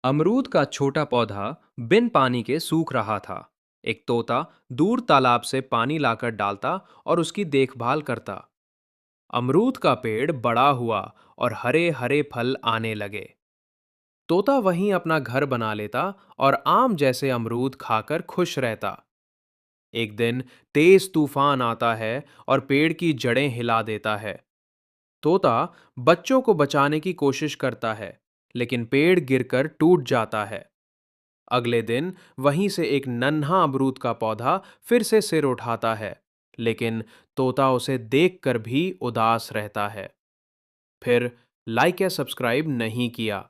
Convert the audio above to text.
अमरूद का छोटा पौधा बिन पानी के सूख रहा था। एक तोता दूर तालाब से पानी लाकर डालता और उसकी देखभाल करता। अमरूद का पेड़ बड़ा हुआ और हरे हरे फल आने लगे। तोता वहीं अपना घर बना लेता और आम जैसे अमरूद खाकर खुश रहता। एक दिन तेज तूफान आता है और पेड़ की जड़ें हिला देता है। तोता बच्चों को बचाने की कोशिश करता है, लेकिन पेड़ गिरकर टूट जाता है। अगले दिन वहीं से एक नन्हा अमरूद का पौधा फिर से सिर उठाता है, लेकिन तोता उसे देखकर भी उदास रहता है। फिर लाइक या सब्सक्राइब नहीं किया।